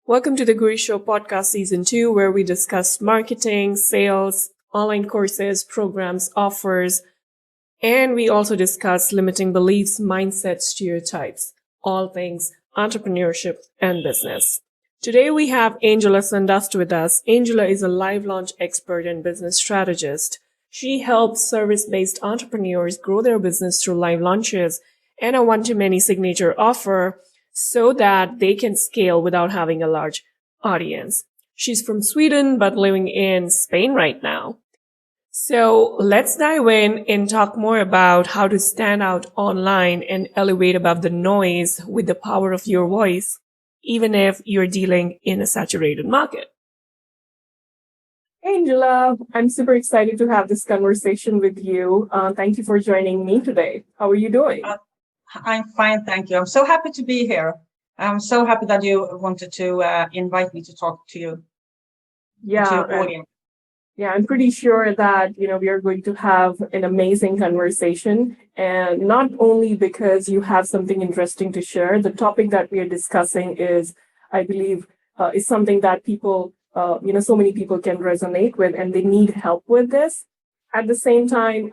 Welcome to the Guri Show podcast season 2, where we discuss marketing, sales, online courses, programs, offers, and we also discuss limiting beliefs, mindset, stereotypes, all things entrepreneurship and business. Today we have Angela Sundust with us. Angela is a live launch expert and business strategist. She helps service-based entrepreneurs grow their business through live launches and a one-to-many signature offer so that they can scale without having a large audience. She's from Sweden, but living in Spain right now. So let's dive in and talk more about how to stand out online and elevate above the noise with the power of your voice, even if you're dealing in a saturated market. Angela, I'm super excited to have this conversation with you. Thank you for joining me today. How are you doing? I'm fine, thank you. I'm so happy to be here. I'm so happy that you wanted to invite me to talk to you. Yeah, to your audience. I'm pretty sure that, we are going to have an amazing conversation, and not only because you have something interesting to share. The topic that we are discussing is, I believe, is something that people, so many people can resonate with, and they need help with this. At the same time,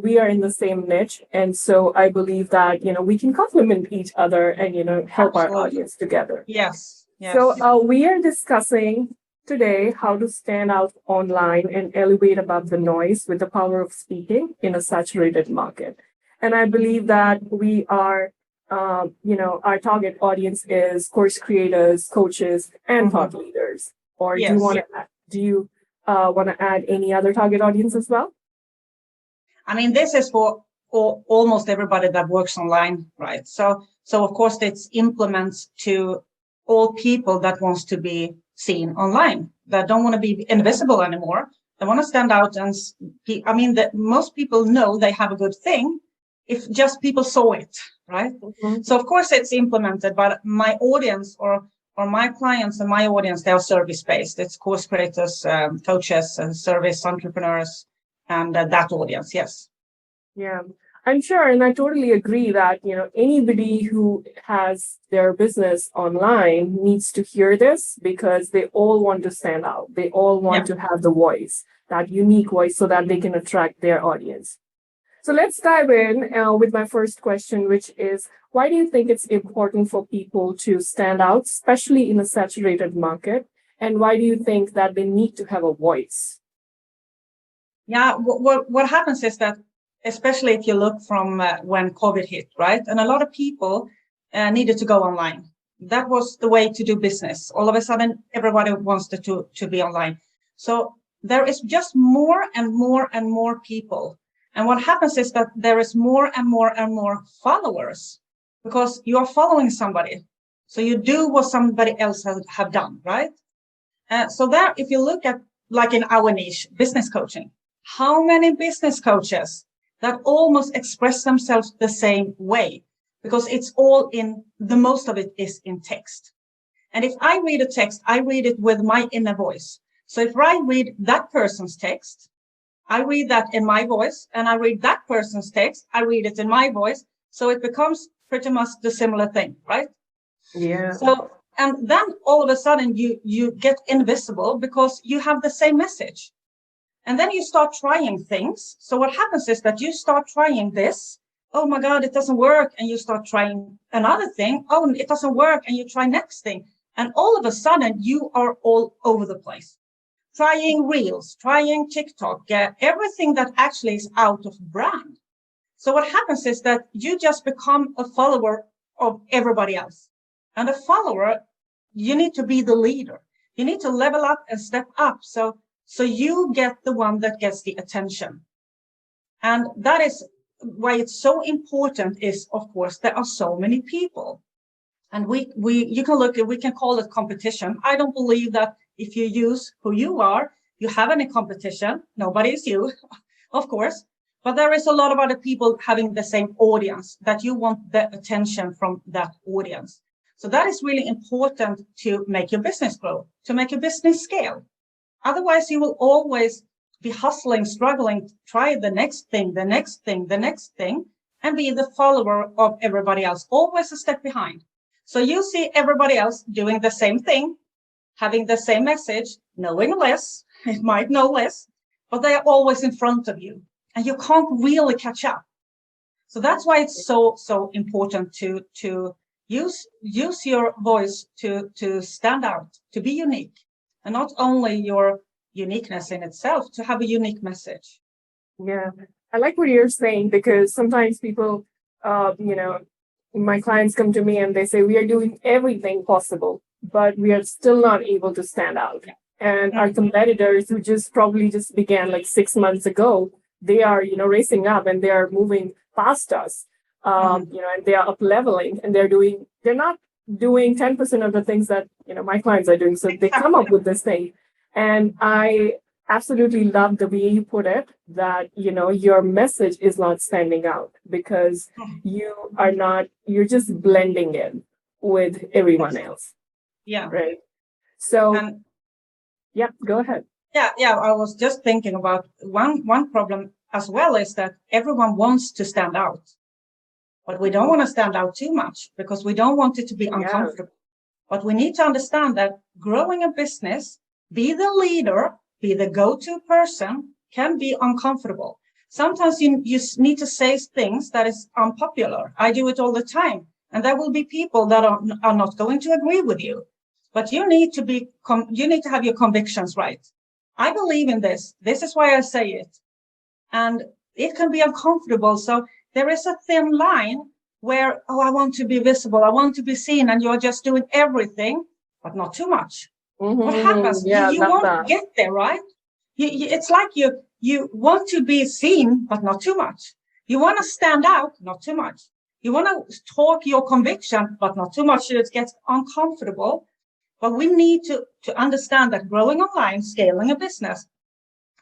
we are in the same niche. And so I believe that, we can complement each other and, help Absolutely. our audience together. Yes. So we are discussing today how to stand out online and elevate above the noise with the power of speaking in a saturated market. And I believe that we are, our target audience is course creators, coaches, and thought leaders. Or Yes. do you want to add any other target audience as well? I mean, this is for almost everybody that works online, right? So of course, it's implements to all people that wants to be seen online, that don't want to be invisible anymore. They want to stand out. And that most people know they have a good thing if just people saw it, right? Mm-hmm. So of course, it's implemented, but my audience or my clients and my audience, they are service-based. It's course creators, coaches, and service entrepreneurs, and that audience, yes. Yeah, I'm sure. And I totally agree that, anybody who has their business online needs to hear this, because they all want to stand out. They all want to have the voice, that unique voice, so that they can attract their audience. So let's dive in with my first question, which is, why do you think it's important for people to stand out, especially in a saturated market? And why do you think that they need to have a voice? Yeah, what happens is that, especially if you look from when COVID hit, right? And a lot of people needed to go online. That was the way to do business. All of a sudden, everybody wants to be online. So there is just more and more and more people. And what happens is that there is more and more and more followers, because you are following somebody. So you do what somebody else have done, right? So there, if you look at, like in our niche, business coaching, how many business coaches that almost express themselves the same way? Because it's all the most of it is in text. And if I read a text, I read it with my inner voice. So if I read that person's text, I read that in my voice, and I read that person's text, I read it in my voice. So it becomes pretty much the similar thing, right? Yeah. So, and then all of a sudden you get invisible because you have the same message. And then you start trying things. So what happens is that you start trying this. Oh my God, it doesn't work. And you start trying another thing. Oh, it doesn't work. And you try next thing. And all of a sudden you are all over the place. Trying Reels, trying TikTok, everything that actually is out of brand. So what happens is that you just become a follower of everybody else. And a follower, you need to be the leader. You need to level up and step up. So you get the one that gets the attention. And that is why it's so important is, of course, there are so many people. And you can call it competition. I don't believe that if you use who you are, you have any competition. Nobody is you, of course. But there is a lot of other people having the same audience, that you want the attention from that audience. So that is really important to make your business grow, to make your business scale. Otherwise, you will always be hustling, struggling, try the next thing, and be the follower of everybody else, always a step behind. So you see everybody else doing the same thing, having the same message, knowing less, it might know less, but they are always in front of you and you can't really catch up. So that's why it's so important to use your voice to stand out, to be unique, and not only your uniqueness in itself, to have a unique message. Yeah, I like what you're saying because sometimes people, my clients come to me and they say, we are doing everything possible, but we are still not able to stand out. And our competitors who probably just began like 6 months ago, they are, racing up and they are moving past us, and they are up leveling and they're not doing 10% of the things that, my clients are doing. So they come up with this thing. And I absolutely love the way you put it, that, your message is not standing out because you're just blending in with everyone else. Yeah. Right. So, yeah, go ahead. Yeah. I was just thinking about one problem as well is that everyone wants to stand out, but we don't want to stand out too much because we don't want it to be uncomfortable. But we need to understand that growing a business, be the leader, be the go-to person, can be uncomfortable. Sometimes you need to say things that is unpopular. I do it all the time. And there will be people that are not going to agree with you. But you need to have your convictions right. I believe in this. This is why I say it. And it can be uncomfortable. So there is a thin line where, I want to be visible. I want to be seen. And you're just doing everything, but not too much. What happens? Yeah, you won't get there, right? It's like you want to be seen, but not too much. You want to stand out, not too much. You want to talk your conviction, but not too much. It gets uncomfortable. But we need to understand that growing online, scaling a business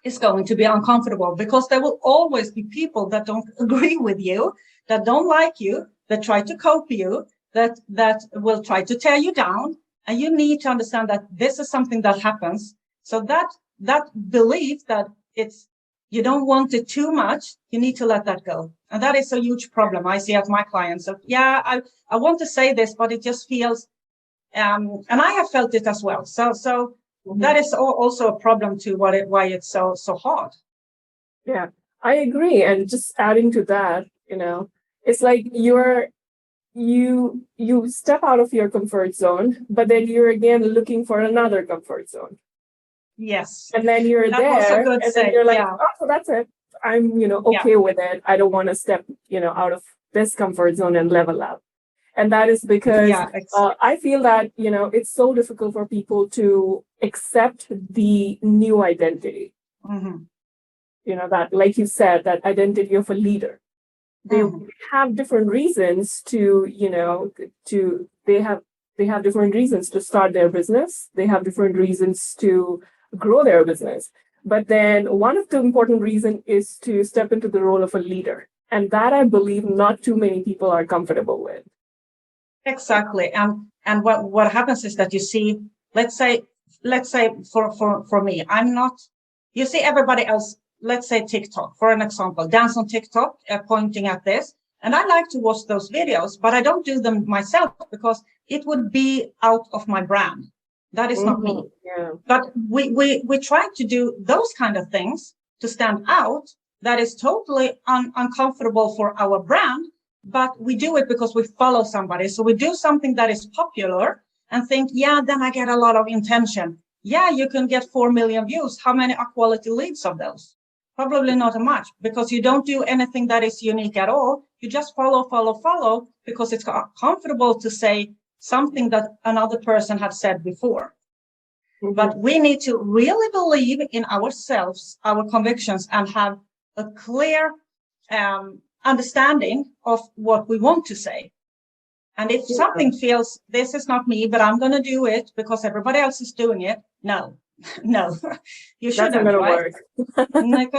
is going to be uncomfortable because there will always be people that don't agree with you, that don't like you, that try to copy you, that will try to tear you down. And you need to understand that this is something that happens. So that belief that you don't want it too much, you need to let that go. And that is a huge problem I see at my clients. So, I want to say this, but it just feels, and I have felt it as well. So that is also a problem to why it's so hard. Yeah, I agree. And just adding to that, it's like you step out of your comfort zone, but then you're again looking for another comfort zone. Yes. And then you're there, and then you're like, so that's it. I'm, okay with it. I don't want to step, out of this comfort zone and level up. And that is because I feel that, it's so difficult for people to accept the new identity. That, like you said, that identity of a leader. They have different reasons they have different reasons to start their business. They have different reasons to grow their business. But then one of the important reasons is to step into the role of a leader. And that I believe not too many people are comfortable with. Exactly. And what happens is that you see, let's say for me, you see everybody else, let's say TikTok, for an example, dance on TikTok, pointing at this. And I like to watch those videos, but I don't do them myself because it would be out of my brand. That is not me. Yeah. But we try to do those kind of things to stand out. That is totally uncomfortable for our brand, but we do it because we follow somebody. So we do something that is popular and think, then I get a lot of intention. Yeah, you can get 4 million views. How many are quality leads of those? Probably not much because you don't do anything that is unique at all. You just follow because it's comfortable to say something that another person had said before. But we need to really believe in ourselves, our convictions, and have a clear understanding of what we want to say. And if something feels, this is not me, but I'm going to do it because everybody else is doing it. No, you shouldn't. That's not going to work.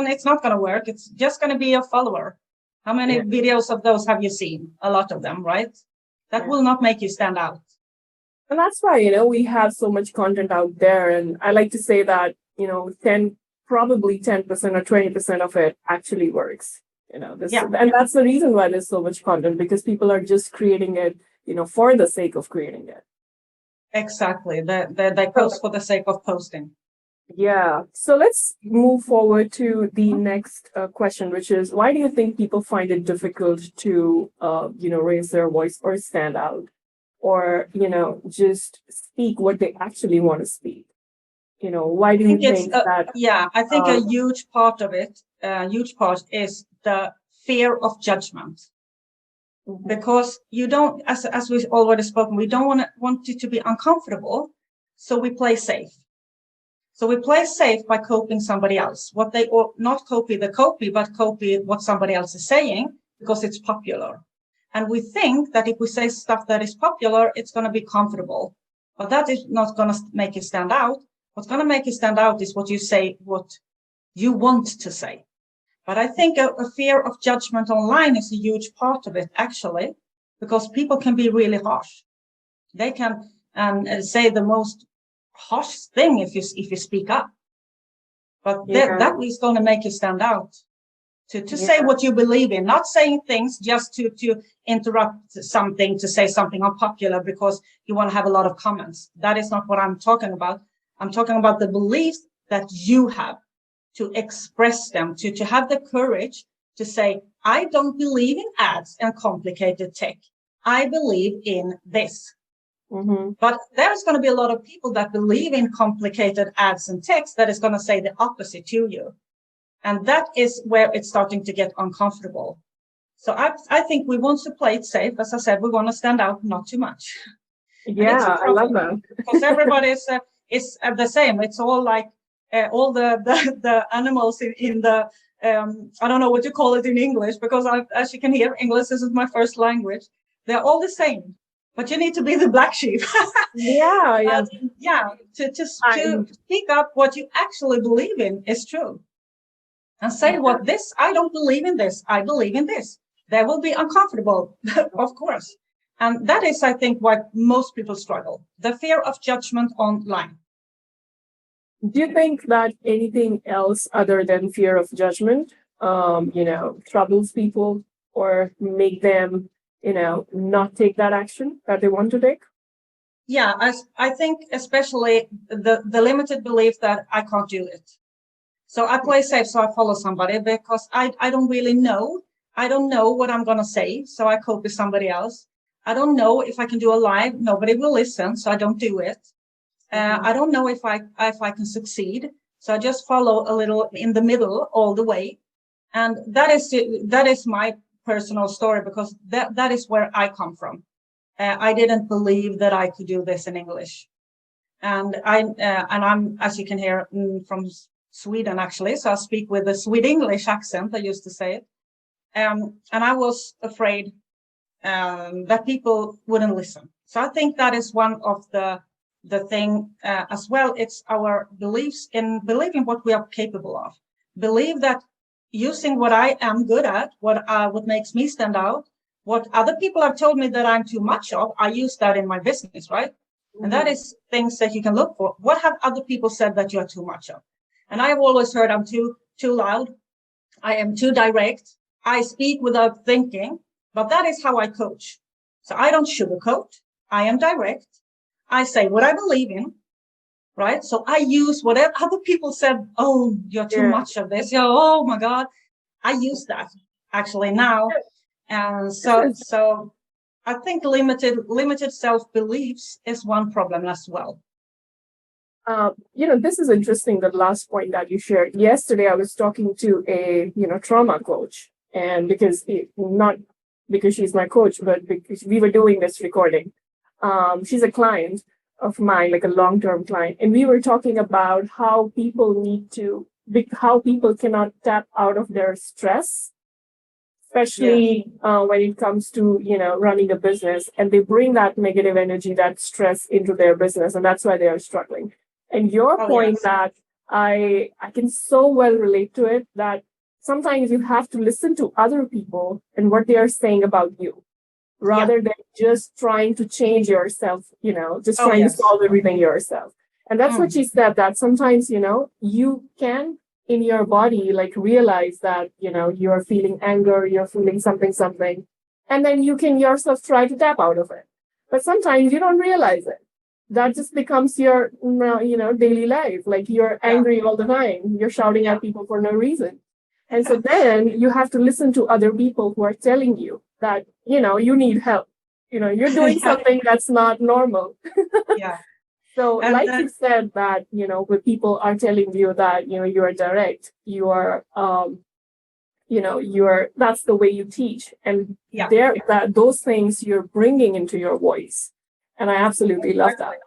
It's not going to work. It's just going to be a follower. How many videos of those have you seen? A lot of them, right? That will not make you stand out. And that's why, we have so much content out there. And I like to say that, probably 10% or 20% of it actually works. And that's the reason why there's so much content, because people are just creating it, for the sake of creating it. Exactly. They post for the sake of posting. Yeah. So let's move forward to the next question, which is, why do you think people find it difficult to, raise their voice or stand out, or, just speak what they actually want to speak? Why do I you think it's think that? I think a Uh, huge part of it, a huge part is the fear of judgment. mhm, Because you don't, as we've already spoken, we don't want it to be uncomfortable, so we play safe. So we play safe by copying somebody else. What they, or not copy the copy, but copy what somebody else is saying because it's popular. And we think that if we say stuff that is popular, it's going to be comfortable. But that is not going to make it stand out. What's going to make it stand out is what you say, what you want to say. But I think a fear of judgment online is a huge part of it, actually, because people can be really harsh. They can say the most harsh thing if you speak up. But yeah, that is going to make you stand out. To say yeah, what you believe in, not saying things just to interrupt something, to say something unpopular because you want to have a lot of comments. That is not what I'm talking about. I'm talking about the beliefs that you have, to express them, to have the courage to say, I don't believe in ads and complicated tech. I believe in this. mm-hmm. But there's going to be a lot of people that believe in complicated ads and text that is going to say the opposite to you. And that is where it's starting to get uncomfortable. So I think we want to play it safe. As I said, we want to stand out, not too much. And it's a Yeah, I love problem that. because everybody is the same. It's all like all the animals in the, I don't know what you call it in English, because as you can hear, English is my first language. They're all the same, but you need to be the black sheep. Yeah, yeah. Yeah, to I speak up what you actually believe in is true. And say what this, I don't believe in this, I believe in this. They will be uncomfortable, of course. And that is, I think, why most people struggle. The fear of judgment online. Do you think that anything else other than fear of judgment, troubles people or make them, not take that action that they want to take? Yeah, I think especially the limited belief that I can't do it. So I play safe, so I follow somebody because I don't really know. I don't know what I'm going to say, so I copy somebody else. I don't know if I can do a live. Nobody will listen, so I don't do it. I don't know if I can succeed, so I just follow a little in the middle all the way. And that is my personal story, because that is where I come from. I didn't believe that I could do this in English. And I'm, as you can hear, from Sweden, actually. So I speak with a Swedish English accent, I used to say it. And I was afraid that people wouldn't listen. So I think that is one of the thing as well. It's our beliefs in believing what we are capable of. Believe that using what I am good at, what makes me stand out, what other people have told me that I'm too much of, I use that in my business, right? And that is things that you can look for. What have other people said that you are too much of? And I have always heard I'm too loud. I am too direct. I speak without thinking, but that is how I coach. So I don't sugarcoat. I am direct. I say what I believe in, right? So I use whatever other people said. Oh, you're too Yeah. much of this. Oh my God. I use that actually now. And so I think limited self-beliefs is one problem as well. This is interesting, the last point that you shared. Yesterday, I was talking to a, trauma coach, and not because she's my coach, but because we were doing this recording. She's a client of mine, like a long-term client, and we were talking about how people cannot tap out of their stress, Yes. especially when it comes to, running a business, and they bring that negative energy, that stress into their business, and that's why they are struggling. And your Oh, point yes. that I can so well relate to it, that sometimes you have to listen to other people and what they are saying about you, Yeah. rather than just trying to change yourself, just Oh, trying to yes. solve everything yourself. And that's what she said, that sometimes, you can in your body, like, realize that, you're feeling anger, you're feeling something, and then you can yourself try to tap out of it. But sometimes you don't realize it. That just becomes your, daily life. Like you're Yeah. angry all the time. You're shouting Yeah. at people for no reason. And so then you have to listen to other people who are telling you that, you need help. You're doing Yeah. something that's not normal. Yeah. So, And like you said, that, when people are telling you that, you are direct, that's the way you teach. And yeah. those things you're bringing into your voice. And I absolutely love that.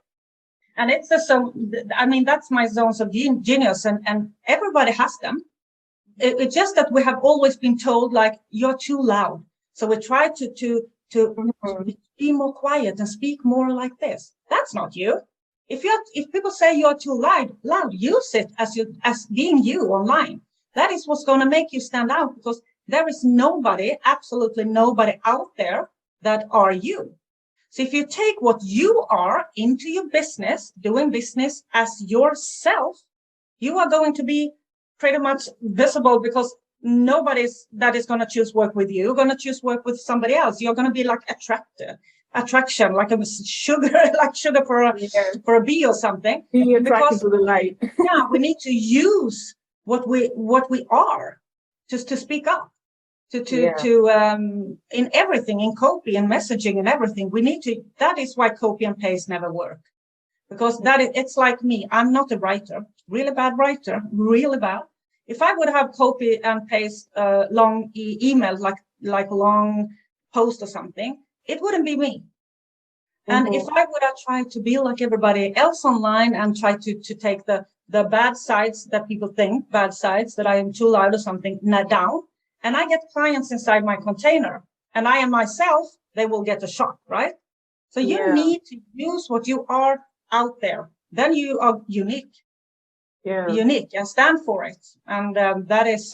And it's that's my zones of genius, and everybody has them. It's just that we have always been told like you're too loud. So we try to Mhm. be more quiet and speak more like this. That's not you. If people say you're too loud, use it as being you online. That is what's going to make you stand out, because there is nobody, absolutely nobody out there that are you. So if you take what you are into your business, doing business as yourself, you are going to be pretty much visible, because nobody's that is going to choose work with you. You're going to choose work with somebody else. You're going to be like attraction, like a sugar, like sugar Yeah. for a bee or something. Being attracted Because to the light. yeah, we need to use what we are just to speak up. Yeah. In everything, in copy and messaging and everything, we need to. That is why copy and paste never work, because it's like me. I'm not a writer, really bad writer, really bad. If I would have copy and paste long emails, like long post or something, it wouldn't be me. And if Mhm. I would have tried to be like everybody else online and try to take the bad sides that people think, bad sides that I am too loud or something, down, and I get clients inside my container, and I am myself, they will get a shock, right? So you Yeah. need to use what you are out there. Then you are Yeah. unique, and stand for it. And that is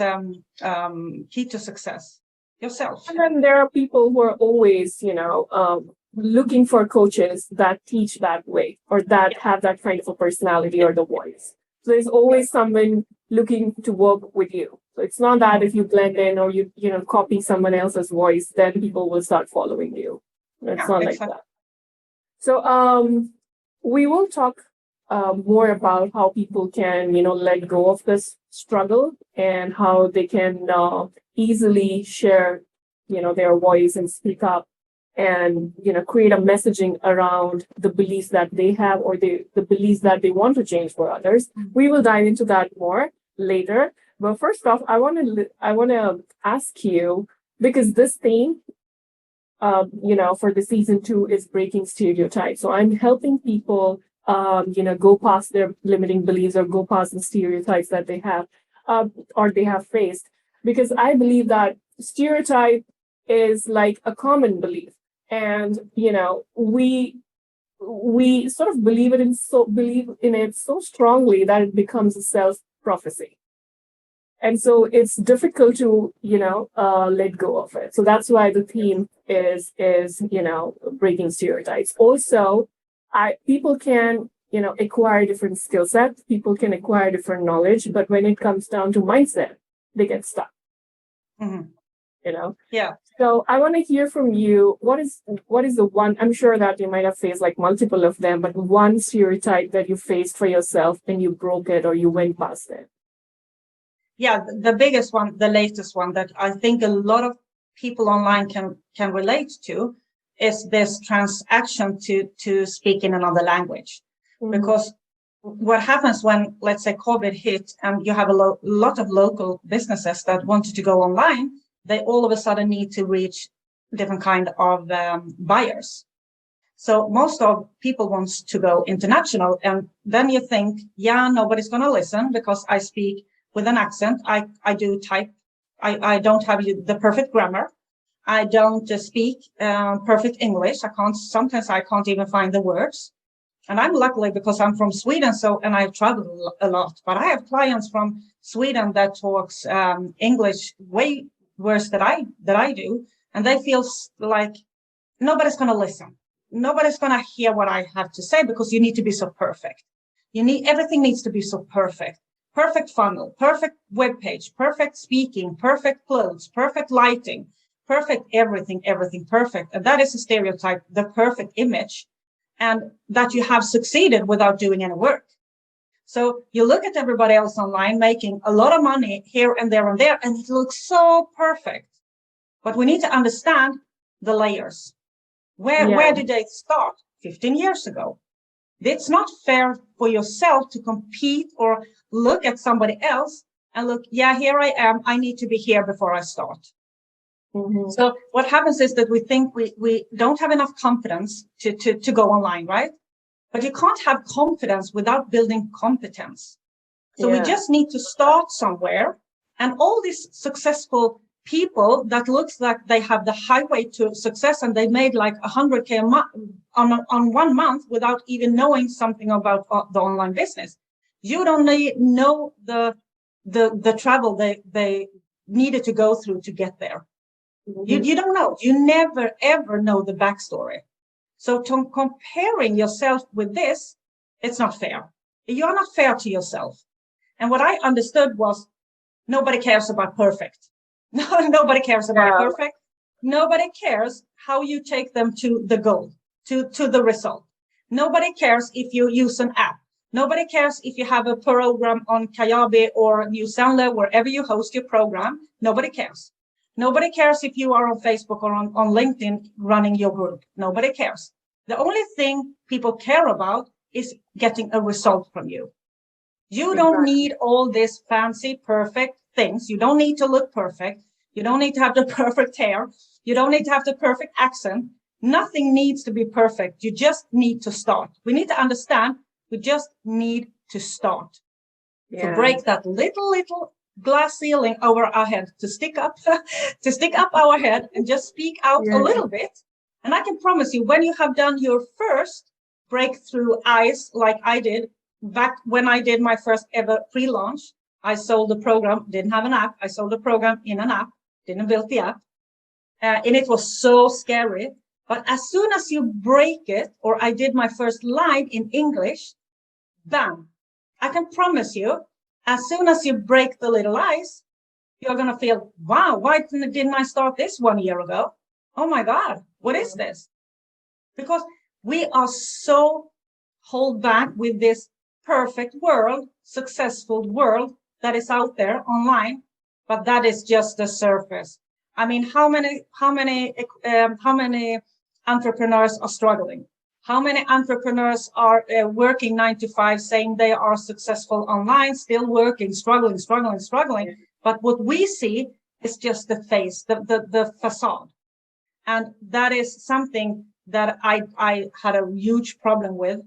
key to success. Yourself. And then there are people who are always, looking for coaches that teach that way or that have that kind of a personality or the voice. So there's always someone looking to work with you. So it's not that if you blend in or you copy someone else's voice, then people will start following you. It's Yeah, not like exactly. that. So we will talk more about how people can, let go of this struggle and how they can easily share, their voice and speak up and, create a messaging around the beliefs that they have or the beliefs that they want to change for others. We will dive into that more later. But first off, I want to ask you, because this theme for the season 2 is breaking stereotypes. So I'm helping people, go past their limiting beliefs or go past the stereotypes that they have, or they have faced. Because I believe that stereotype is like a common belief, and we sort of believe in it so strongly that it becomes a self prophecy. And so it's difficult to let go of it. So that's why the theme is breaking stereotypes. Also, I people can acquire different skill sets, people can acquire different knowledge, but when it comes down to mindset, they get stuck. Mm-hmm. you know Yeah. so I want to hear from you, what is the one, I'm sure that you might have faced like multiple of them, but one stereotype that you faced for yourself and you broke it or you went past it. Yeah, the biggest one, the latest one that I think a lot of people online can relate to is this transaction to speak in another language. Mhm. Because what happens when, let's say, COVID hit and you have a lot of local businesses that wanted to go online, they all of a sudden need to reach different kind of buyers. So most of people wants to go international, and then you think, yeah, nobody's going to listen because I speak with an accent. I do type. I don't have the perfect grammar. I don't speak perfect English. Sometimes I can't even find the words. And I'm luckily because I'm from Sweden, and I've traveled a lot, but I have clients from Sweden that talks English way worse than I do. And they feel like nobody's going to listen. Nobody's going to hear what I have to say because you need to be so perfect. Everything needs to be so perfect. Perfect funnel, perfect web page, perfect speaking, perfect clothes, perfect lighting, perfect everything, everything perfect. And that is a stereotype, the perfect image, and that you have succeeded without doing any work. So you look at everybody else online making a lot of money here and there and there, and it looks so perfect. But we need to understand the layers. Where did they start 15 years ago? It's not fair for yourself to compete or look at somebody else and look, yeah, here I am. I need to be here before I start. Mm-hmm. So what happens is that we think we don't have enough confidence to go online, right? But you can't have confidence without building competence. So we just need to start somewhere. And all these successful people that looks like they have the highway to success and they made like 100K a month on 1 month without even knowing something about the online business. You don't know the travel they needed to go through to get there. Mm-hmm. You don't know. You never, ever know the backstory. So comparing yourself with this, it's not fair. You're not fair to yourself. And what I understood was nobody cares about perfect. Nobody cares about perfect. Nobody cares how you take them to the goal, to the result. Nobody cares if you use an app. Nobody cares if you have a program on Kajabi or New Zealand, wherever you host your program. Nobody cares. Nobody cares if you are on Facebook or on LinkedIn running your group. Nobody cares. The only thing people care about is getting a result from you. You don't need all this fancy, perfect things. You don't need to look perfect. You don't need to have the perfect hair. You don't need to have the perfect accent. Nothing needs to be perfect. You just need to start. We need to understand we just need to start. To break that little glass ceiling over our head, to stick up our head and just speak out a little bit. And I can promise you, when you have done your first breakthrough ice, like I did back when I did my first ever pre-launch, I sold the program, didn't have an app. I sold the program in an app, didn't build the app. And it was so scary. But as soon as you break it, or I did my first live in English, bam, I can promise you, as soon as you break the little ice, you're going to feel, wow, why didn't I start this 1 year ago? Oh my God, what is this? Because we are so held back with this perfect world, successful world that is out there online, but that is just the surface. I mean, how many entrepreneurs are struggling? How many entrepreneurs are working 9 to 5, saying they are successful online, still working, struggling? But what we see is just the face, the facade. And that is something that I had a huge problem with.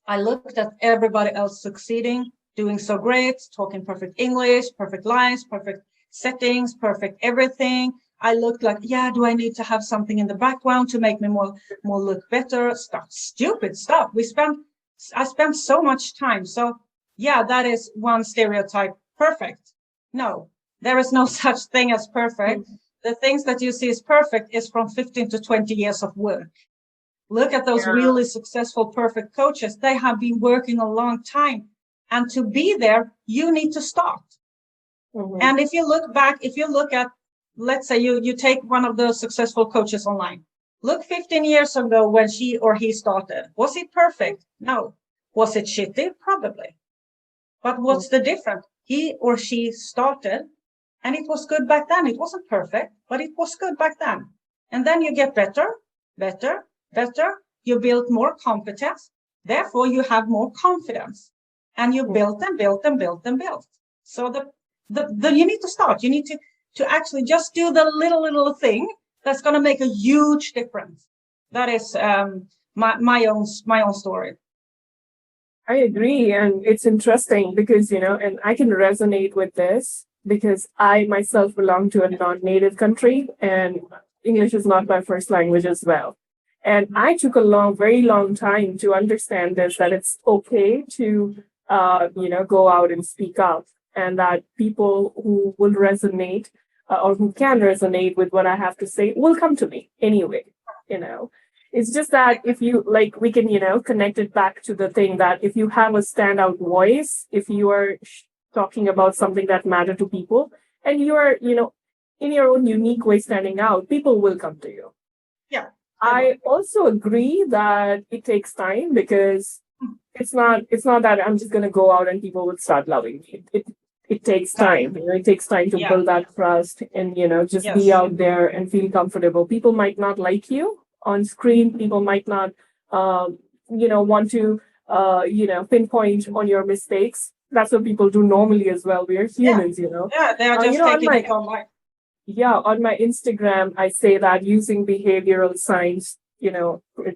I looked at everybody else succeeding, doing so great, talking perfect English, perfect lines, perfect settings, perfect everything. I looked like, do I need to have something in the background to make me more look better? Stupid stuff. I spent so much time. So that is one stereotype. Perfect. No, there is no such thing as perfect. Mm-hmm. The things that you see as perfect is from 15 to 20 years of work. Look at those really successful, perfect coaches. They have been working a long time. And to be there, you need to start. Mm-hmm. And if you look at, let's say you take one of those successful coaches online. Look 15 years ago when she or he started. Was it perfect? No. Was it shitty? Probably. But what's the difference? He or she started and it was good back then. It wasn't perfect, but it was good back then. And then you get better. You build more competence. Therefore, you have more confidence. And you build and build. So you need to start. You need to actually just do the little thing that's going to make a huge difference. That is my own story. I agree. And it's interesting because, and I can resonate with this because I myself belong to a non-native country and English is not my first language as well. And I took a very long time to understand this, that it's okay to, go out and speak out, and that people who will resonate or who can resonate with what I have to say will come to me anyway. It's just that if you we can, connect it back to the thing that if you have a standout voice, if you are talking about something that matters to people, and you are, in your own unique way standing out, people will come to you. Yeah. I also agree that it takes time because it's not that I'm just going to go out and people will start loving me. It takes time. It takes time to build that trust and just be out there and feel comfortable. People might not like you on screen. People might not want to pinpoint on your mistakes. That's what people do normally as well. We are humans. Yeah, they are just taking it online. Yeah, on my Instagram, I say that using behavioral science,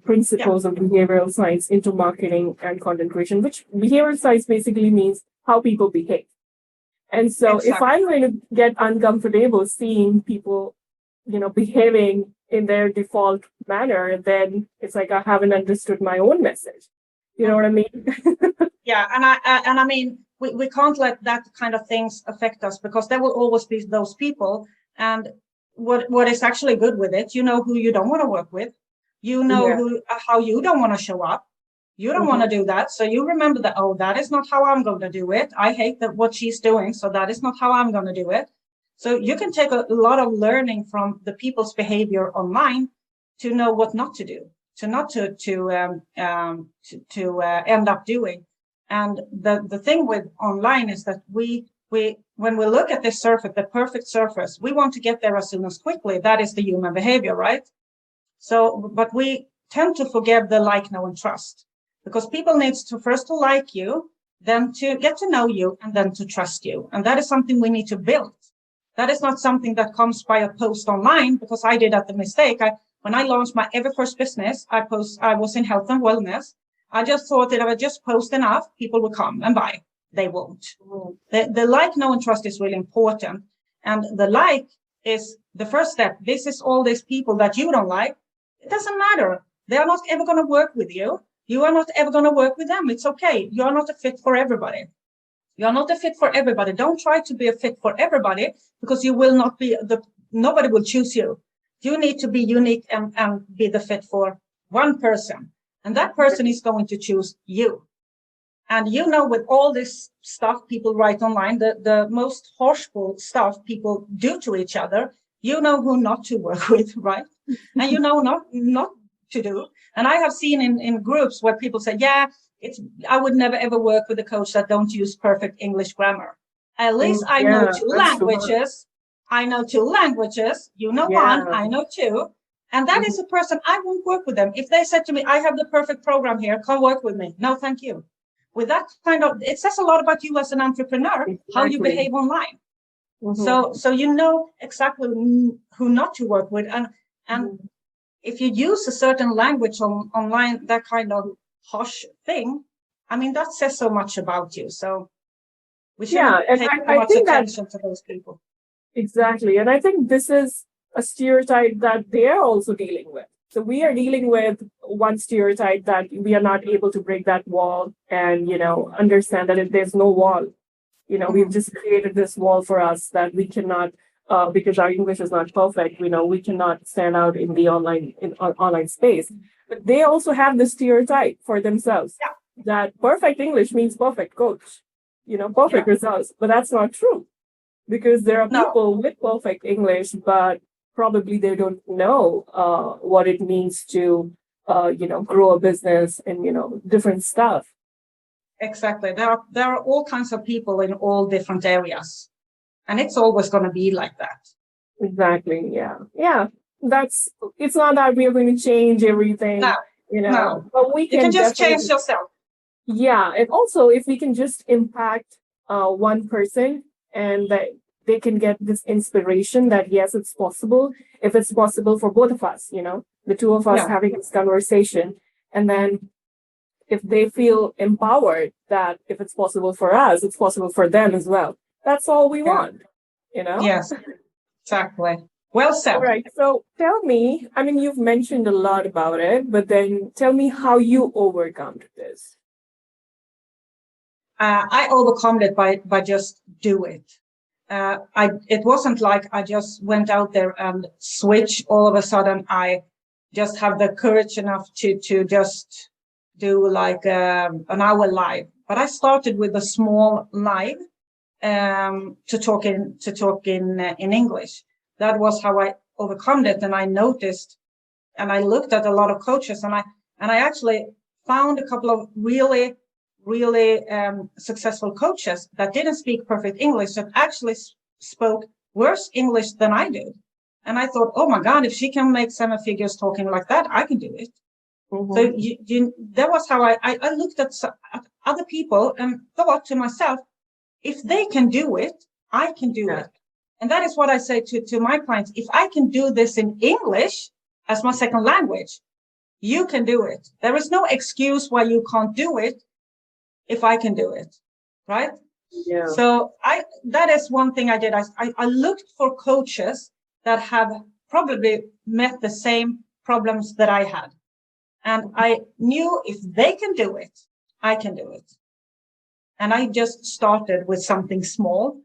principles of behavioral science into marketing and content creation, which behavioral science basically means how people behave. And so if I'm going to get uncomfortable seeing people, behaving in their default manner, then it's like I haven't understood my own message. You know what I mean? Yeah, and I mean, we can't let that kind of things affect us because there will always be those people. And what is actually good with it, you know who you don't want to work with, you know how you don't want to show up. You don't want to do that. So you remember that, oh, that is not how I'm going to do it. I hate what she's doing. So that is not how I'm going to do it. So you can take a lot of learning from the people's behavior online to know what not to do, to not to end up doing. And the thing with online is that we when we look at this surface, the perfect surface, we want to get there as soon as quickly. That is the human behavior, right? So, but we tend to forget the like, know, and trust, because people need to first to like you, then to get to know you, and then to trust you. And that is something we need to build. That is not something that comes by a post online, because I did that the mistake. When I launched my ever first business, I was in health and wellness. I just thought that if I just post enough, people will come and buy. They won't. The like, know, and trust is really important. And the like is the first step. This is all these people that you don't like. It doesn't matter. They are not ever going to work with you. You are not ever going to work with them. It's okay. You are not a fit for everybody. You are not a fit for everybody. Don't try to be a fit for everybody, because you will not be nobody will choose you. You need to be unique and be the fit for one person. And that person is going to choose you. And with all this stuff people write online, the most harshful stuff people do to each other, who not to work with, right? And not to do. And I have seen in groups where people say, I would never ever work with a coach that don't use perfect English grammar. At least I know two languages. I know two languages. One, I know two. And that is a person, I won't work with them. If they said to me, I have the perfect program here, come work with me. No, thank you. With that it says a lot about you as an entrepreneur, how you behave online. So you know exactly who not to work with. And if you use a certain language online, that kind of harsh thing, I mean, that says so much about you. So we shouldn't pay too much attention to those people. Exactly. And I think this is a stereotype that they're also dealing with. So we are dealing with one stereotype, that we are not able to break that wall and, understand that if there's no wall, we've just created this wall for us that we cannot, because our English is not perfect, we cannot stand out in the online space. But they also have the stereotype for themselves that perfect English means perfect coach, perfect results. But that's not true, because there are people with perfect English, but probably they don't know what it means to, grow a business and, different stuff. Exactly. There are all kinds of people in all different areas, and it's always going to be like that. Exactly. Yeah. Yeah. It's not that we are going to change everything, but you can just change yourself. Yeah. And also, if we can just impact one person, and that they can get this inspiration that, yes, it's possible. If it's possible for both of us, the two of us having this conversation, and then if they feel empowered that if it's possible for us, it's possible for them as well. That's all we want, Yes, exactly. Well said. All right. So tell me, I mean, you've mentioned a lot about it, but then tell me how you overcome this. I overcome it by just do it. It wasn't like I just went out there and switched. All of a sudden, I just have the courage enough to just do like an hour live. But I started with a small live to talk in English. that was how I overcome it. And I noticed, and I looked at a lot of coaches, and I actually found a couple of really successful coaches that didn't speak perfect English, that actually spoke worse English than I did. And I thought, oh my God, if she can make 7 figures talking like that, I can do it. Mm-hmm. So that was how I looked at other people and thought to myself, if they can do it, I can do it. And that is what I say to my clients. If I can do this in English as my second language, you can do it. There is no excuse why you can't do it if I can do it, right? Yeah. So that is one thing I did. I looked for coaches that have probably met the same problems that I had. And I knew if they can do it, I can do it. And I just started with something small,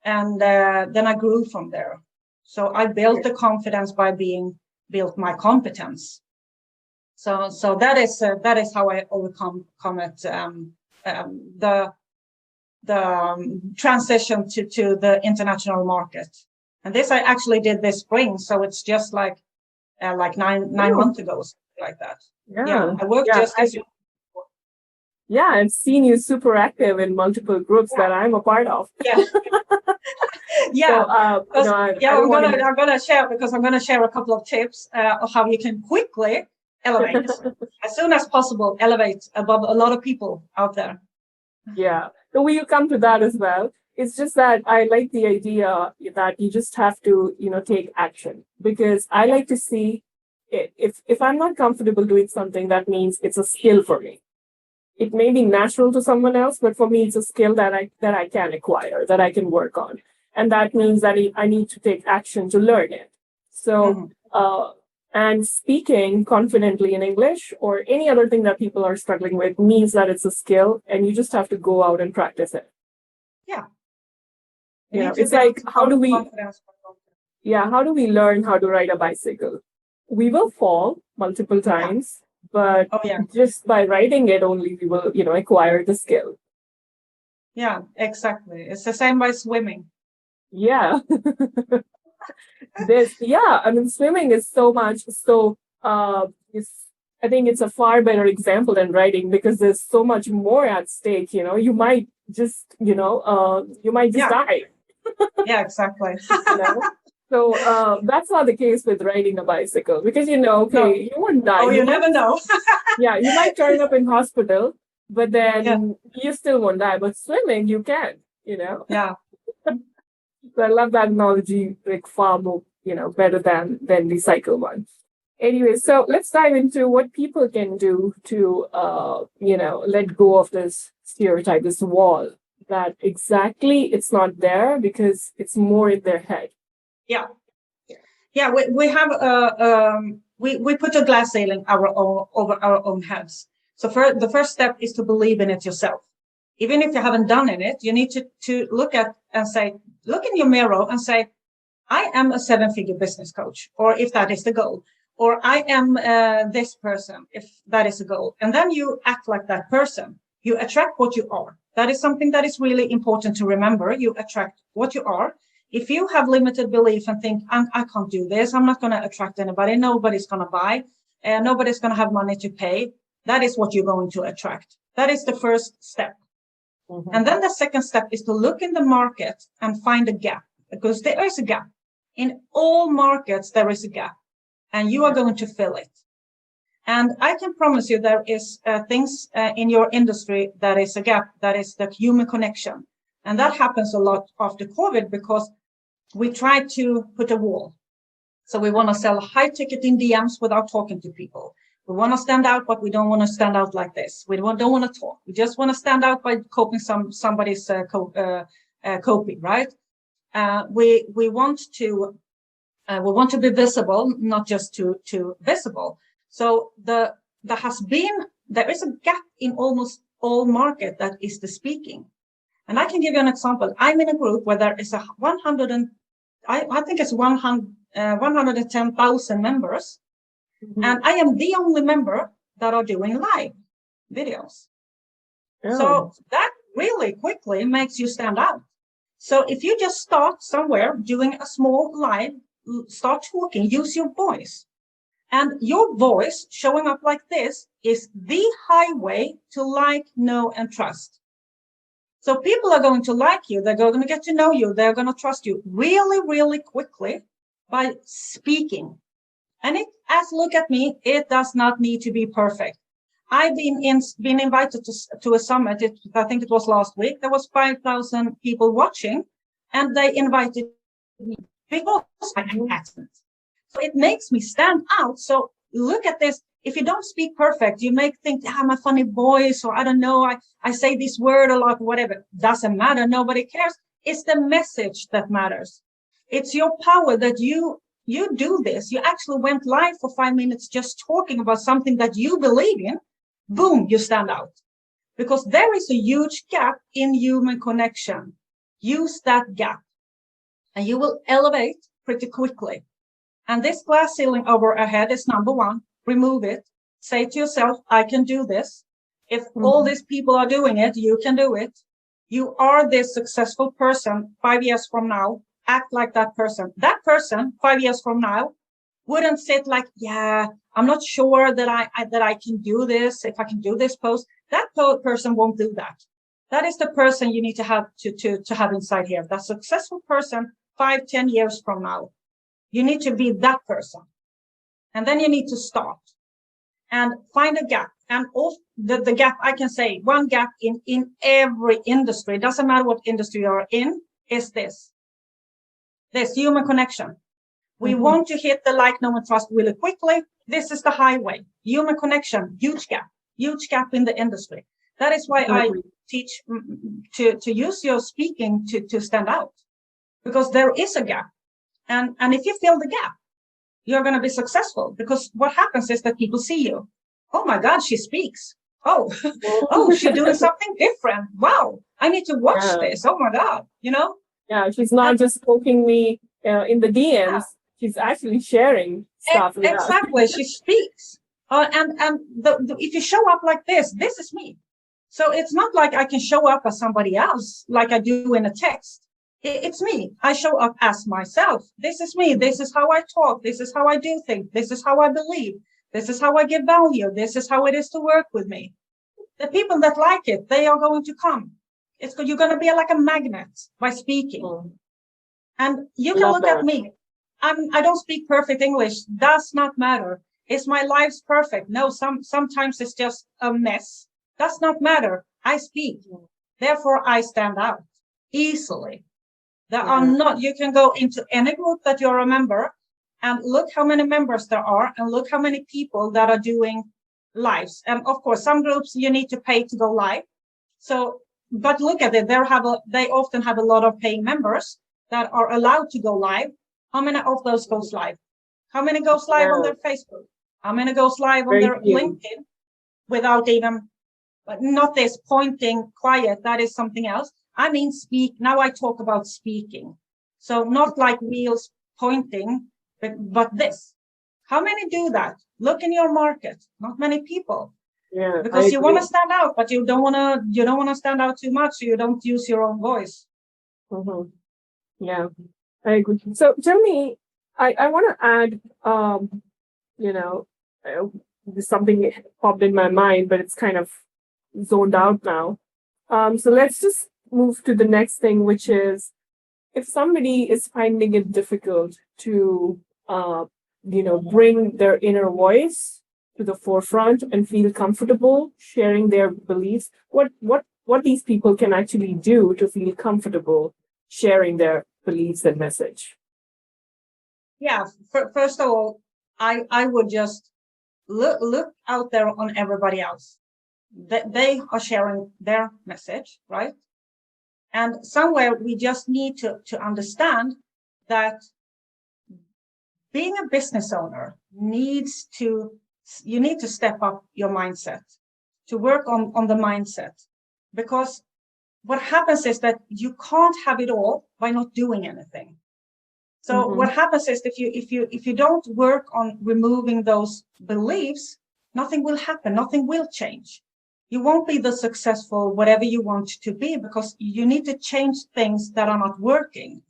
and then I grew from there. So I built the confidence by built my competence. So that is how I overcome it. The transition to the international market, and this I actually did this spring. So it's just like 9 months ago, something like that. Yeah, I worked just as you. Yeah, I've seen you super active in multiple groups that I'm a part of. Yeah. Yeah. So, I'm gonna share, because I'm gonna share a couple of tips of how you can quickly elevate as soon as possible, elevate above a lot of people out there. Yeah. So we'll come to that as well. It's just that I like the idea that you just have to, take action, because I like to see if I'm not comfortable doing something, that means it's a skill for me. It may be natural to someone else, but for me, it's a skill that I can acquire, that I can work on. And that means that I need to take action to learn it. So, and speaking confidently in English or any other thing that people are struggling with means that it's a skill, and you just have to go out and practice it. Yeah. It's like, how do we learn how to ride a bicycle? We will fall multiple times. But just by writing it only, we will, acquire the skill. Yeah, exactly. It's the same by swimming. Yeah. Swimming is so much. So I think it's a far better example than writing, because there's so much more at stake. You might just, die. Yeah, exactly. So that's not the case with riding a bicycle, because you won't die. Oh, you never know. Yeah, you might turn up in hospital, but then you still won't die. But swimming, you can. Yeah. So I love that analogy, like far more, better than the cycle one. Anyway, so let's dive into what people can do to, let go of this stereotype, this wall that exactly it's not there because it's more in their head. Yeah. We have we put a glass ceiling over our own heads. So the first step is to believe in it yourself. Even if you haven't done it, you need to look in your mirror and say, I am a 7-figure business coach, or if that is the goal, or I am this person, if that is the goal. And then you act like that person. You attract what you are. That is something that is really important to remember. You attract what you are. If you have limited belief and think, I can't do this, I'm not going to attract anybody, nobody's going to buy, nobody's going to have money to pay, that is what you're going to attract. That is the first step. Mm-hmm. And then the second step is to look in the market and find a gap, because there is a gap. In all markets, there is a gap, and you are going to fill it. And I can promise you there is things in your industry that is a gap, that is the human connection. And that happens a lot after COVID, because we try to put a wall. So we want to sell high ticket in DMs without talking to people. We want to stand out, but we don't want to stand out like this. We don't want to talk. We just want to stand out by copying somebody's copy, right? We want to be visible, not just to visible. So there is a gap in almost all market, that is the speaking. And I can give you an example. I'm in a group where there is 110,000 members. Mm-hmm. And I am the only member that are doing live videos. Oh. So that really quickly makes you stand out. So if you just start somewhere doing a small live start talking, use your voice. And your voice showing up like this is the highway to like, know, and trust. So people are going to like you. They're going to get to know you. They're going to trust you really, really quickly by speaking. And look at me, it does not need to be perfect. I've been invited to a summit. I think it was last week. There was 5,000 people watching, and they invited me because I have an accent. So it makes me stand out. So look at this. If you don't speak perfect, you may think I'm a funny voice, or I don't know, I say this word a lot, whatever. Doesn't matter. Nobody cares. It's the message that matters. It's your power that you do this. You actually went live for 5 minutes just talking about something that you believe in. Boom, you stand out. Because there is a huge gap in human connection. Use that gap and you will elevate pretty quickly. And this glass ceiling over our head is number one. Remove it. Say to yourself, I can do this. If all these people are doing it, you can do it. You are this successful person 5 years from now. Act like that person. That person 5 years from now wouldn't sit like, yeah, I'm not sure that I can do this. If I can do this post, that person won't do that. That is the person you need to have to have inside here. That successful person 5-10 years from now. You need to be that person. And then you need to start and find a gap. And also the gap, I can say one gap in every industry, it doesn't matter what industry you're in, is this human connection. We want to hit the like, know, and trust really quickly. This is the highway. Human connection, huge gap in the industry. That is why I teach to use your speaking to stand out, because there is a gap. And if you fill the gap, you're going to be successful, because what happens is that people see you. Oh my God, she speaks. Oh, she's doing something different. Wow, I need to watch this. Oh my God, Yeah, she's not just poking me in the DMs. Yeah. She's actually sharing stuff. Exactly, she speaks. If you show up like this is me. So it's not like I can show up as somebody else like I do in a text. It's me. I show up as myself. This is me. This is how I talk. This is how I do things. This is how I believe. This is how I give value. This is how it is to work with me. The people that like it, they are going to come. You're going to be like a magnet by speaking. And you can look at me. I don't speak perfect English. Does not matter. Is my life's perfect? No, sometimes it's just a mess. Does not matter. I speak. Therefore, I stand out easily. There are not, you can go into any group that you're a member and look how many members there are and look how many people that are doing lives. And of course, some groups you need to pay to go live. So, but look at it. They often have a lot of paying members that are allowed to go live. How many of those goes live? How many goes live on their Facebook? How many goes live on their LinkedIn without even, but not this pointing quiet? That is something else. I mean, speak. Now I talk about speaking. So not like wheels pointing, but this. How many do that? Look in your market. Not many people. Yeah, because you want to stand out, but you don't want to stand out too much. So you don't use your own voice. Mm-hmm. Yeah, I agree. So tell me, I want to add, something popped in my mind, but it's kind of zoned out now. So let's just move to the next thing, which is if somebody is finding it difficult to, bring their inner voice to the forefront and feel comfortable sharing their beliefs, what these people can actually do to feel comfortable sharing their beliefs and message. Yeah, first of all, I would just look out there on everybody else. They are sharing their message, right? And somewhere we just need to understand that being a business owner you need to step up your mindset, to work on the mindset, because what happens is that you can't have it all by not doing anything. So what happens is if you don't work on removing those beliefs, nothing will happen, nothing will change. You won't be the successful whatever you want to be, because you need to change things that are not working.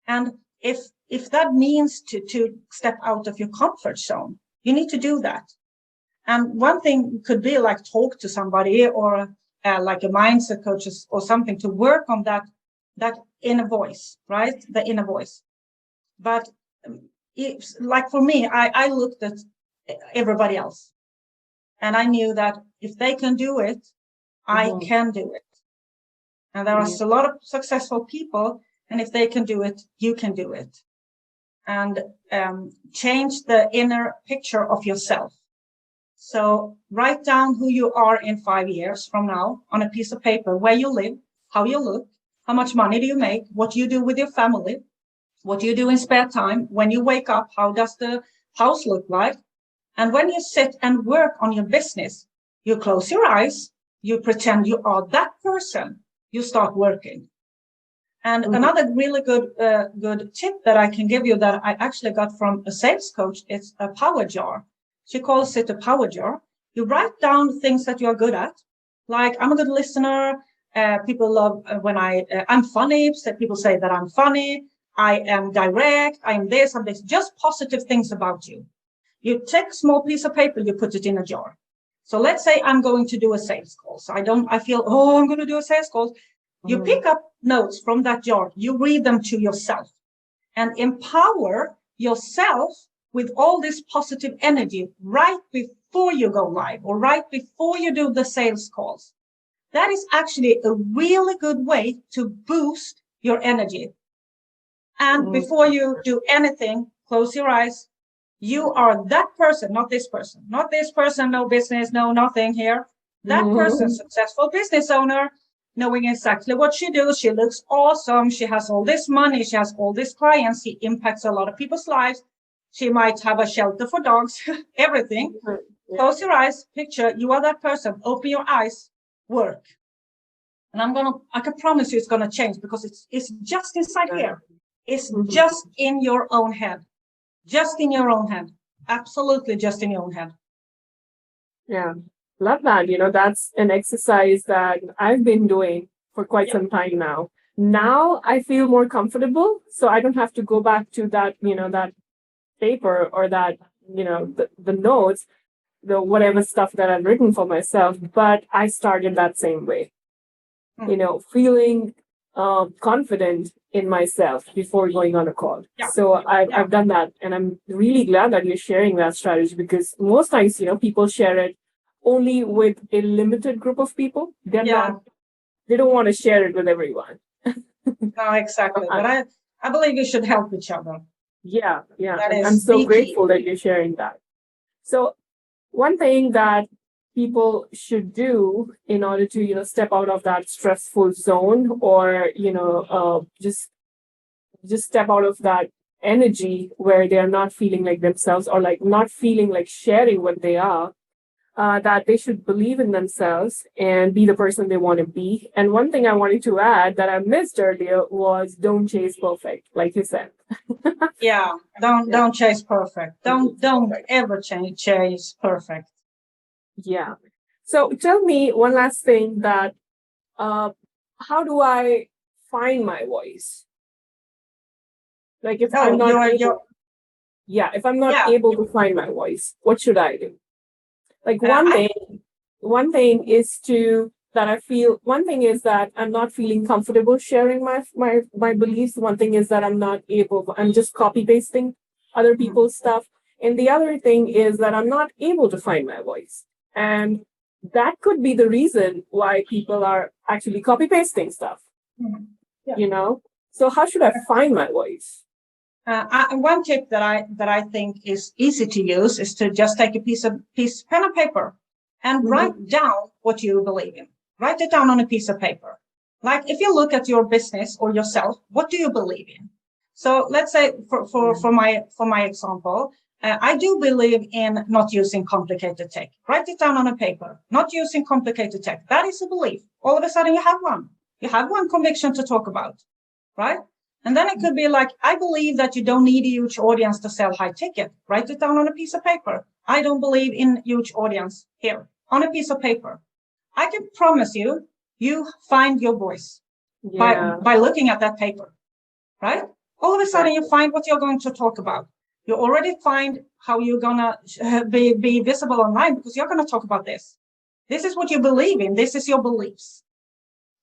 And if that means to step out of your comfort zone, you need to do that. And one thing could be like talk to somebody or like a mindset coach or something to work on that inner voice, right? The inner voice. But it's like for me, I looked at everybody else and I knew that if they can do it, I can do it. And there are a lot of successful people, and if they can do it, you can do it. And change the inner picture of yourself. So write down who you are in 5 years from now on a piece of paper, where you live, how you look, how much money do you make, what you do with your family, what you do in spare time, when you wake up, how does the house look like? And when you sit and work on your business, you close your eyes, you pretend you are that person, you start working. And another really good tip that I can give you that I actually got from a sales coach, it's a power jar. She calls it a power jar. You write down things that you're good at. Like, I'm a good listener. People love when I'm funny. So people say that I'm funny. I am direct. I am this, I'm this. Just positive things about you. You take a small piece of paper, you put it in a jar. So let's say I'm going to do a sales call. So I feel, I'm going to do a sales call. You pick up notes from that jar. You read them to yourself and empower yourself with all this positive energy right before you go live or right before you do the sales calls. That is actually a really good way to boost your energy. And before you do anything, close your eyes. You are that person, not this person, no business, no nothing here. That person, successful business owner, knowing exactly what she does. She looks awesome. She has all this money. She has all these clients. She impacts a lot of people's lives. She might have a shelter for dogs, everything. Close your eyes, picture you are that person. Open your eyes, work. And I can promise you it's going to change because it's just inside here. It's just in your own head. Just in your own head. Absolutely just in your own head. Yeah. Love that. That's an exercise that I've been doing for quite some time now. Now I feel more comfortable, so I don't have to go back to that, that paper or that, the notes, the whatever stuff that I've written for myself. But I started that same way, feeling confident in myself before going on a call. So I've done that, and I'm really glad that you're sharing that strategy, because most times, people share it only with a limited group of people. They don't want to share it with everyone. No, exactly. But I believe you should help each other. Yeah. I'm so grateful that you're sharing that. So one thing that people should do in order to, step out of that stressful zone, or, just step out of that energy where they're not feeling like themselves, or like not feeling like sharing what they are, that they should believe in themselves and be the person they want to be. And one thing I wanted to add that I missed earlier was don't chase perfect, like you said. Don't chase perfect. Don't ever chase perfect. Yeah. So tell me one last thing, that how do I find my voice? Like if I'm not able to find my voice, what should I do? Like one thing is that I'm not feeling comfortable sharing my beliefs. One thing is that I'm just copy pasting other people's stuff. And the other thing is that I'm not able to find my voice. And that could be the reason why people are actually copy pasting stuff, So how should I find my voice? One tip that I think is easy to use is to just take a pen and paper and write down what you believe in. Write it down on a piece of paper. Like if you look at your business or yourself, what do you believe in? So let's say for my example, I do believe in not using complicated tech. Write it down on a paper. Not using complicated tech. That is a belief. All of a sudden you have one. You have one conviction to talk about, right? And then it could be like, I believe that you don't need a huge audience to sell high ticket. Write it down on a piece of paper. I don't believe in huge audience here on a piece of paper. I can promise you find your voice by looking at that paper, right? All of a sudden, you find what you're going to talk about. You already find how you're going to be visible online because you're going to talk about this. This is what you believe in. This is your beliefs.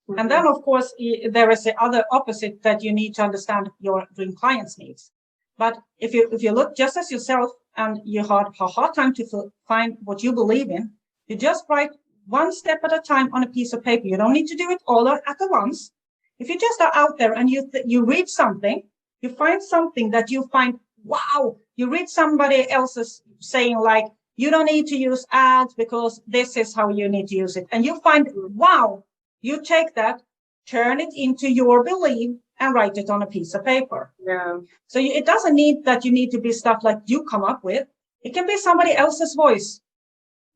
Mm-hmm. And then, of course, there is the other opposite that you need to understand your dream client's needs. But if you look just as yourself and you have a hard time to find what you believe in, you just write one step at a time on a piece of paper. You don't need to do it all at once. If you just are out there and you read something, you find something that you find, wow, you read somebody else's saying like, you don't need to use ads because this is how you need to use it. And you find, wow, you take that, turn it into your belief and write it on a piece of paper. Yeah. So it doesn't need that you need to be stuff like you come up with. It can be somebody else's voice.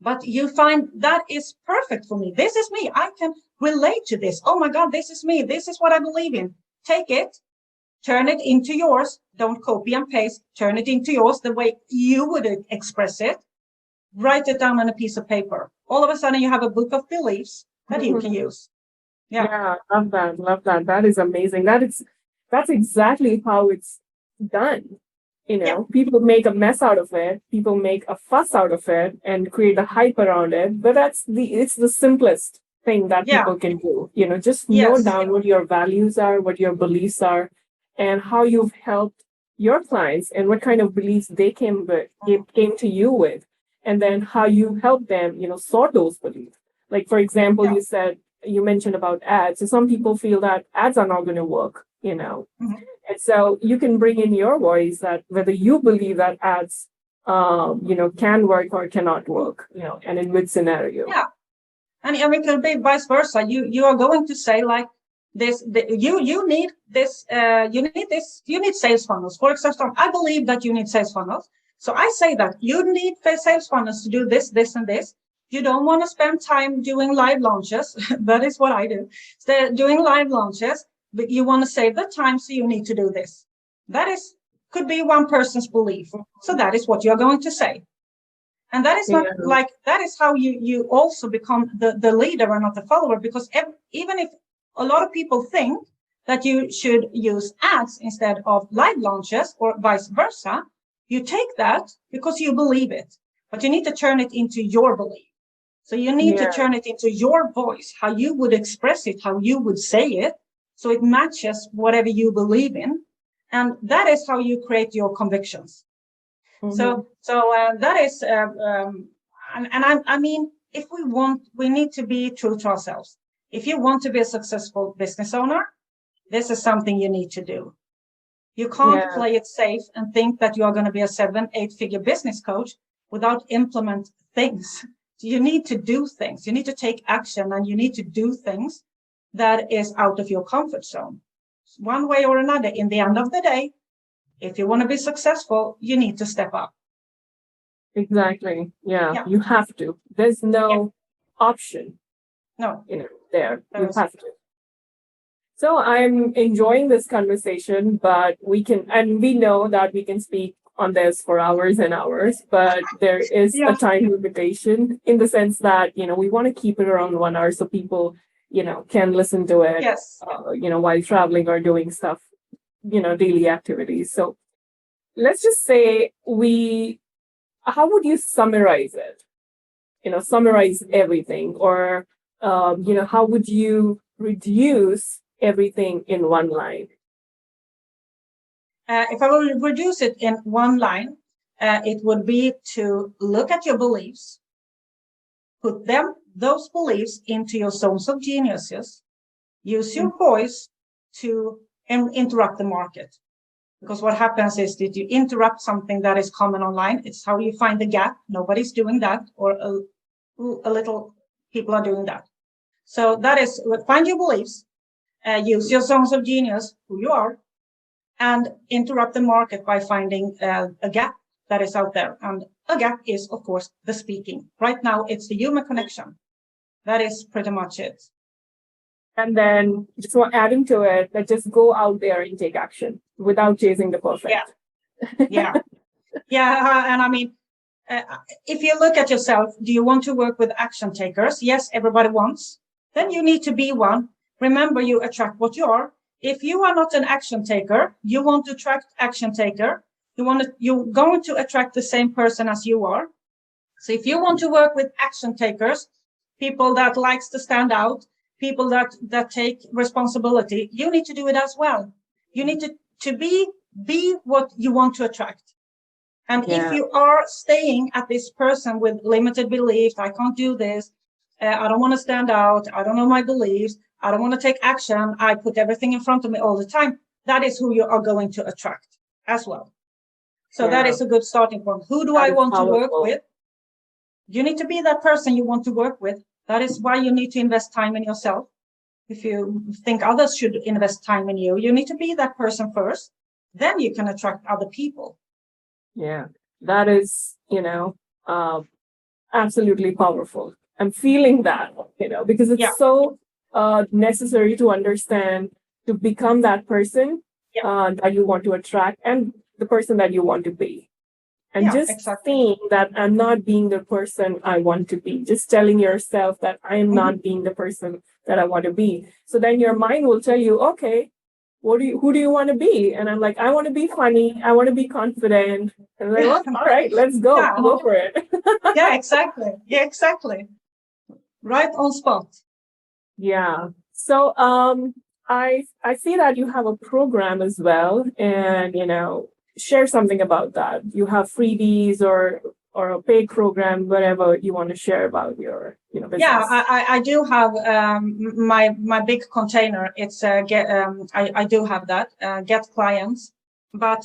But you find that is perfect for me. This is me. I can relate to this. Oh my God, this is me. This is what I believe in. Take it, turn it into yours. Don't copy and paste. Turn it into yours the way you would express it. Write it down on a piece of paper. All of a sudden you have a book of beliefs that you can use. Yeah, love that. Love that. That is amazing. That's exactly how it's done. People make a mess out of it. People make a fuss out of it and create a hype around it. But it's the simplest thing that people can do. Just note down what your values are, what your beliefs are, and how you've helped your clients and what kind of beliefs they came to you with, and then how you help them, sort those beliefs. Like, for example, you mentioned about ads. So some people feel that ads are not going to work, Mm-hmm. And so you can bring in your voice that whether you believe that ads, can work or cannot work, and in which scenario. Yeah. And it could be vice versa. You are going to say like this, you need this, you need sales funnels. For example, I believe that you need sales funnels. So I say that you need sales funnels to do this, this, and this. You don't want to spend time doing live launches. That is what I do. So doing live launches, but you want to save the time, so you need to do this. Could be one person's belief. So that is what you're going to say. And that is not that is how you also become the leader and not the follower, because even if a lot of people think that you should use ads instead of live launches or vice versa, you take that because you believe it, but you need to turn it into your belief. So you need to turn it into your voice, how you would express it, how you would say it, so it matches whatever you believe in. And that is how you create your convictions. Mm-hmm. So that is, I mean, if we need to be true to ourselves. If you want to be a successful business owner, this is something you need to do. You can't play it safe and think that you are going to be a 7-8 figure business coach without implement things. You need to do things. You need to take action, and you need to do things that is out of your comfort zone. One way or another, in the end of the day, if you want to be successful, you need to step up. Exactly. Yeah. You have to. There's no option. No. You have to. So I'm enjoying this conversation, but we know that we can speak on this for hours and hours, but there is a time limitation in the sense that, we want to keep it around 1 hour so people, can listen to it, while traveling or doing stuff, daily activities. So let's just say how would you summarize it? Summarize everything, or, how would you reduce everything in one line? If I will reduce it in one line, it would be to look at your beliefs, put those beliefs into your zones of geniuses, use your voice to interrupt the market. Because what happens is that you interrupt something that is common online. It's how you find the gap. Nobody's doing that, or a little people are doing that. So that is, find your beliefs, use your zones of genius, who you are, and interrupt the market by finding a gap that is out there. And a gap is, of course, the speaking. Right now, it's the human connection. That is pretty much it. And then just adding to it, that just go out there and take action without chasing the perfect. Yeah. And I mean, if you look at yourself, do you want to work with action takers? Yes, everybody wants. Then you need to be one. Remember, you attract what you are. if you are not an action taker, you want to attract action taker. You're going to attract the same person as you are. So if you want to work with action takers, people that likes to stand out, people that take responsibility, you need to do it as well. You need to be what you want to attract. And if you are staying at this person with limited beliefs, I can't do this, I don't want to stand out, I don't know my beliefs, I don't want to take action, I put everything in front of me all the time, that is who you are going to attract as well. So that is a good starting point. Who do I want to work with? You need to be that person you want to work with. That is why you need to invest time in yourself. If you think others should invest time in you, you need to be that person first. Then you can attract other people. Yeah, that is, absolutely powerful. I'm feeling that, because it's so necessary to understand, to become that person that you want to attract and the person that you want to be. And just saying that I'm not being the person I want to be, just telling yourself that I am not being the person that I want to be. So then your mind will tell you, okay, who do you want to be? And I'm like, I want to be funny. I want to be confident. And I'm like, well, all right, let's go. Go for it. Yeah, exactly. Yeah, exactly. Right on spot. Yeah. So I see that you have a program as well, and share something about that. You have freebies or a paid program, whatever you want to share about your business. Yeah, I do have my big container. It's I do have that get clients, but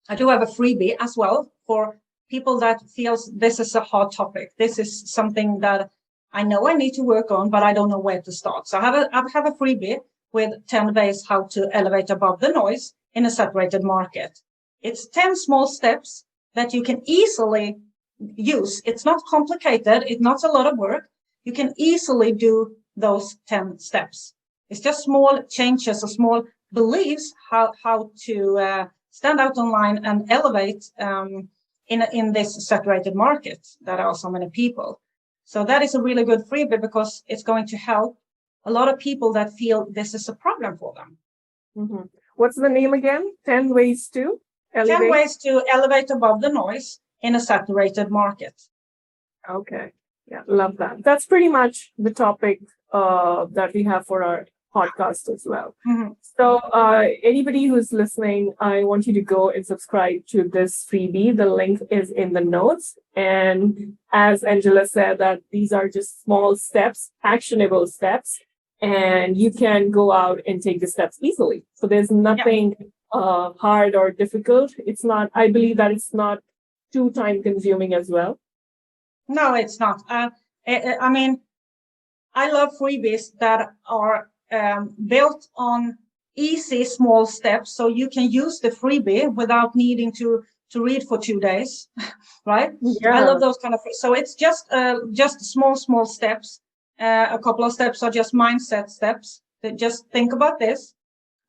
I do have a freebie as well for people that feels this is a hard topic. This is something that I know I need to work on, but I don't know where to start. So I have a freebie with 10 ways how to elevate above the noise in a saturated market. It's 10 small steps that you can easily use. It's not complicated. It's not a lot of work. You can easily do those 10 steps. It's just small changes or small beliefs how to stand out online and elevate in this saturated market that are so many people. So that is a really good freebie because it's going to help a lot of people that feel this is a problem for them. Mm-hmm. What's the name again? 10 ways to elevate? 10 ways to elevate above the noise in a saturated market. Okay. Yeah, love that. That's pretty much the topic that we have for our podcast as well. Mm-hmm. So anybody who's listening, I want you to go and subscribe to this freebie. The link is in the notes. And as Angela said, that these are just small steps, actionable steps, and you can go out and take the steps easily. So there's nothing hard or difficult. It's not, I believe that it's not too time consuming as well. No, it's not. I mean, I love freebies that are built on easy small steps, so you can use the freebie without needing to read for 2 days, right? Yeah. I love those kind of. So it's just small steps. A couple of steps are just mindset steps. That just think about this,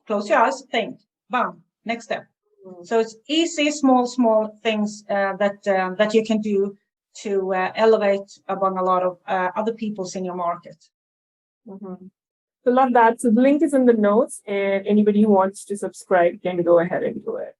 close your eyes, think, bam, next step. Mm-hmm. So it's easy, small things that you can do to elevate among a lot of other peoples in your market. Mm-hmm. So love that. So the link is in the notes, and anybody who wants to subscribe can go ahead and do it.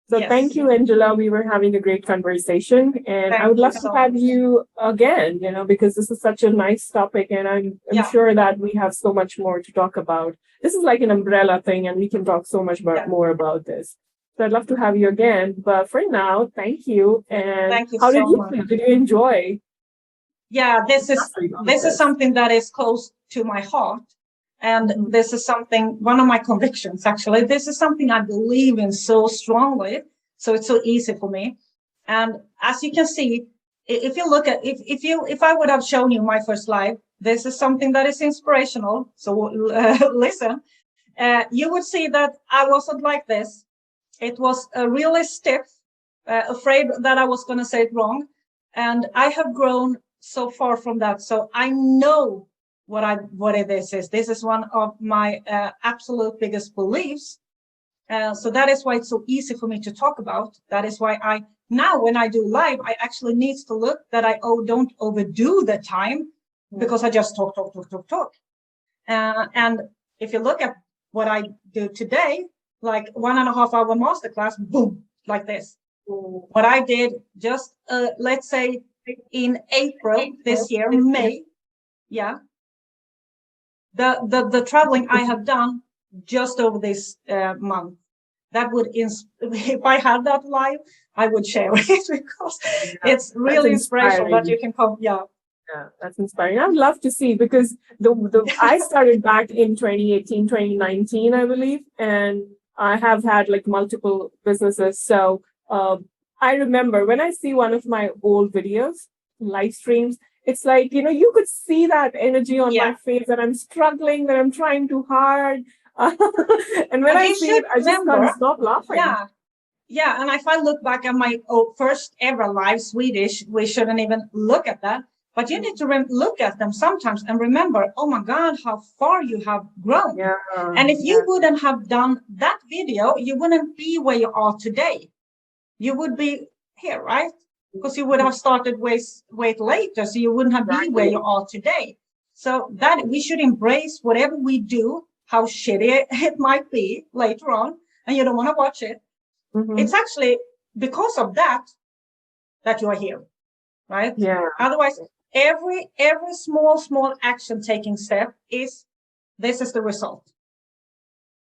So Thank you, Angela. We were having a great conversation, and I would love to have you again, because this is such a nice topic, and I'm sure that we have so much more to talk about. This is like an umbrella thing, and we can talk so much more about this. So I'd love to have you again. But for now, thank you. And thank you how did you much. feel? Did you enjoy? Yeah, this is something that is close to my heart. And this is one of my convictions, actually. This is something I believe in so strongly. So it's so easy for me. And as you can see, if you look at, if I would have shown you my first live, this is something that is inspirational. So listen, you would see that I wasn't like this. It was really stiff, afraid that I was going to say it wrong. And I have grown so far from that. So I know what it is. This is one of my absolute biggest beliefs. So that is why it's so easy for me to talk about. That is why now when I do live, I actually need to look that I don't overdo the time because I just talk. And if you look at what I do today, like 1.5 hour masterclass, boom, like this. What I did just, let's say in April this year, May, yeah, the traveling I have done just over this month, that would, if I had that live, I would share it because it's really inspirational that you can come. Yeah. Yeah, that's inspiring. I'd love to see, because I started back in 2018, 2019, I believe, and I have had like multiple businesses. So I remember when I see one of my old videos, live streams, it's like, you could see that energy on my face, that I'm struggling, that I'm trying too hard. And when I see it, I just can't stop laughing. Yeah. Yeah. And if I look back at my first ever live Swedish, we shouldn't even look at that. But you need to look at them sometimes and remember, oh my God, how far you have grown. Yeah. And if you wouldn't have done that video, you wouldn't be where you are today. You would be here, right? Because you would have started way later, so you wouldn't have been where you are today. So that we should embrace whatever we do, how shitty it might be later on, and you don't want to watch it. Mm-hmm. It's actually because of that you are here, right? Yeah. Otherwise, every small action taking step this is the result.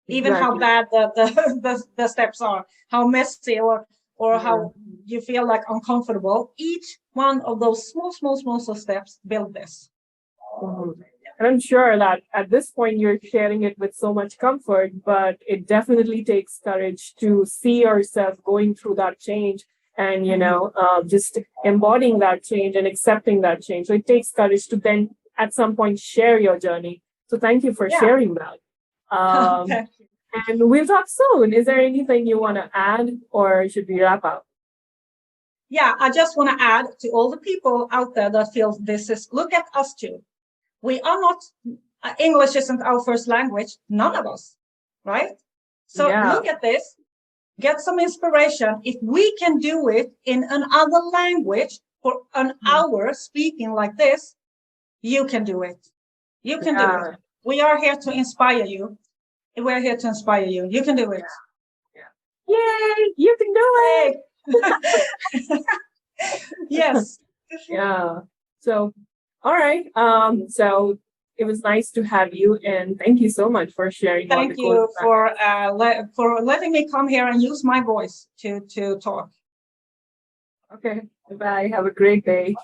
Even how bad the steps are, how messy or how you feel like uncomfortable, each one of those small steps build this. Mm-hmm. And I'm sure that at this point you're sharing it with so much comfort, but it definitely takes courage to see yourself going through that change and, just embodying that change and accepting that change. So it takes courage to then at some point share your journey. So thank you for sharing that. And we'll talk soon. Is there anything you want to add, or should we wrap up? Yeah, I just want to add to all the people out there that feel look at us too. We are not, English isn't our first language, none of us, right? So look at this, get some inspiration. If we can do it in another language for an hour speaking like this, you can do it. You can do it. We are here to inspire you. We're here to inspire you. You can do it. Yeah. Yay! You can do it. Yes. Yeah. So, all right. So it was nice to have you, and thank you so much for sharing. Thank you for letting me come here and use my voice to talk. Okay. Bye. Have a great day.